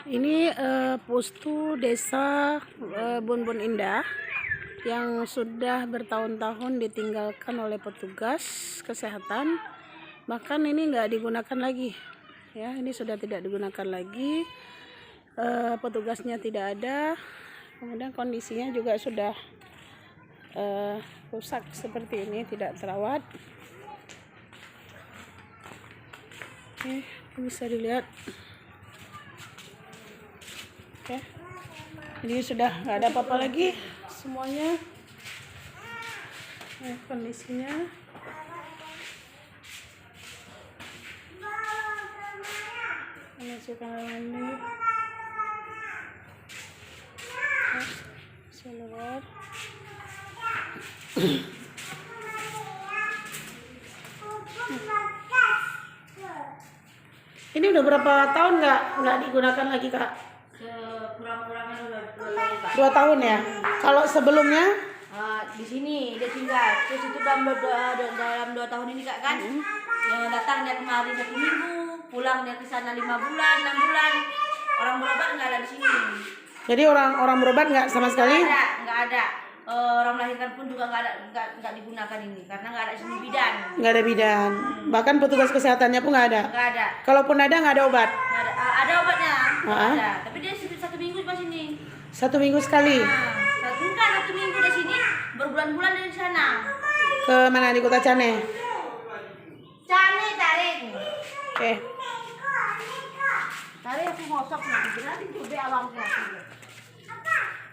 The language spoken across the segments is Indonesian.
Ini Pustu Desa Bun Bun Indah yang sudah bertahun-tahun ditinggalkan oleh petugas kesehatan. Bahkan ini nggak digunakan lagi, ya. Ini sudah tidak digunakan lagi. Petugasnya tidak ada. Kemudian kondisinya juga sudah rusak seperti ini, tidak terawat. Oke, bisa dilihat. Oke, ini sudah nggak ada apa-apa lagi semuanya. Kondisinya ini kamar mandi, seluruh. Ini udah berapa tahun nggak digunakan lagi, Kak? Kurang-kurangnya udah 2 tahun, Kak. 2 tahun ya. Kalau sebelumnya Di sini dia tinggal, terus itu dalam 2 tahun ini, Kak, kan datang dia kemari 1 minggu, pulang dia ke sana 5 bulan, 6 bulan. Orang berobat nggak ada di sini. jadi orang berobat nggak sama sekali? Nggak ada. Orang melahirkan pun juga nggak digunakan ini karena nggak ada sini bidan. Nggak ada bidan. Bahkan petugas kesehatannya pun nggak ada. Nggak ada. Kalaupun ada, nggak ada obat. Nggak ada. Ada obatnya. Ah. Ada. Tapi dia 1 minggu di sini. 1 minggu sekali. Nah, 1 minggu di sini, berbulan-bulan dari sana. Ke mana, di Kota Cane? Tarik. Oke. Tarik aku ngosok nanti coba awangnya.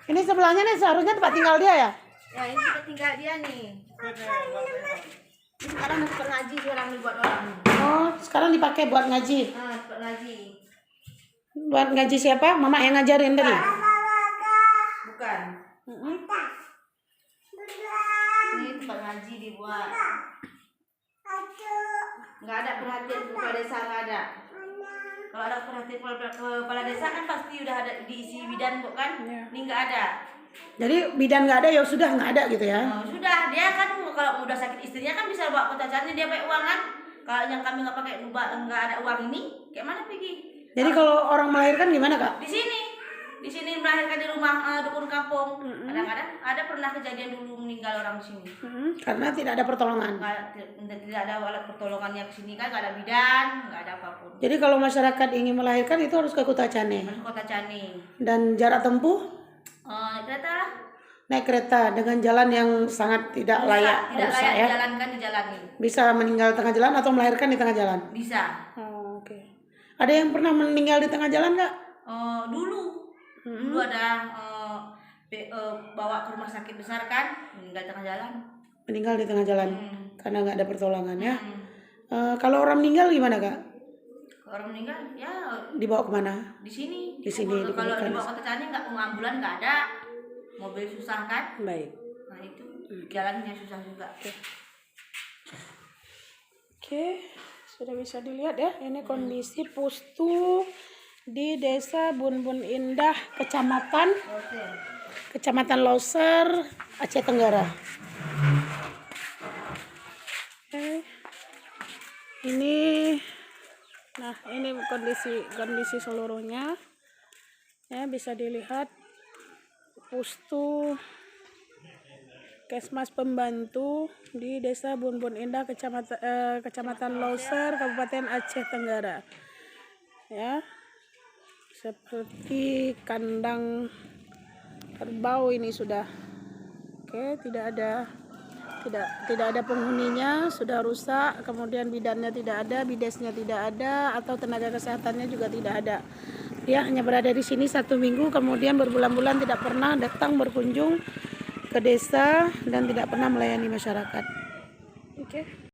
Ini sebelahnya nih seharusnya tempat tinggal dia ya? Ya ini tempat tinggal dia nih. Ini sekarang masih ngaji sekarang nih buat orang. Oh, sekarang dipakai buat ngaji. Buat ngaji. Buat ngaji siapa? Mama yang ngajarin tadi? Bukan. Ini tempat ngaji dibuat. Nggak ada perhatian kepala desa, nggak ada. Kalau ada perhatian kepala desa kan pasti udah ada diisi bidan, bukan? Ya. Ini nggak ada. Jadi bidan nggak ada, ya sudah nggak ada gitu ya? Sudah, dia kan kalau udah sakit istrinya kan bisa bawa Kota Cane, dia pakai uang kan. Kalau yang kami nggak pakai, nggak ada uang ini, kayak mana pergi? Jadi kalau orang melahirkan gimana, Kak? Di sini melahirkan di rumah dukun kampung. Kadang-kadang ada pernah kejadian dulu meninggal orang di sini. Karena tidak ada pertolongan. Tidak ada alat pertolongannya ke sini kan, nggak ada bidan, nggak ada apapun. Jadi kalau masyarakat ingin melahirkan itu harus ke Kota Cane. Masuk Kota Cane. Dan jarak tempuh Kereta lah. naik kereta dengan jalan yang sangat tidak layak, Tidak rusak, layak ya. dijalankan, dijalani. Bisa meninggal tengah jalan atau melahirkan di tengah jalan. Bisa. Oh, oke. Ada yang pernah meninggal di tengah jalan nggak? Dulu ada bawa ke rumah sakit besar kan, meninggal tengah jalan. Meninggal di tengah jalan karena nggak ada pertolongan ya. Kalau orang meninggal gimana, Kak? Orang meninggal ya Dibawa kemana? di sini. Di sini Kalau dikuburkan. dibawa ke Cane nggak, ambulan nggak ada, mobil susah kan. Baik. Nah itu jalannya susah juga. Oke, sudah bisa dilihat ya. Ini kondisi Pustu di Desa Bun Bun Indah, Kecamatan Loser, Aceh Tenggara. Oke. Ini kondisi seluruhnya. Ya, bisa dilihat Pustu Kesmas Pembantu di Desa Bun Bun Indah, Kecamatan Loser, Kabupaten Aceh Tenggara. Ya. Seperti kandang kerbau ini sudah. Oke, tidak ada penghuninya, sudah rusak. Kemudian bidannya tidak ada, bidesnya tidak ada, atau tenaga kesehatannya juga tidak ada. Dia hanya berada di sini 1 minggu, kemudian berbulan-bulan tidak pernah datang berkunjung ke desa dan tidak pernah melayani masyarakat. Oke.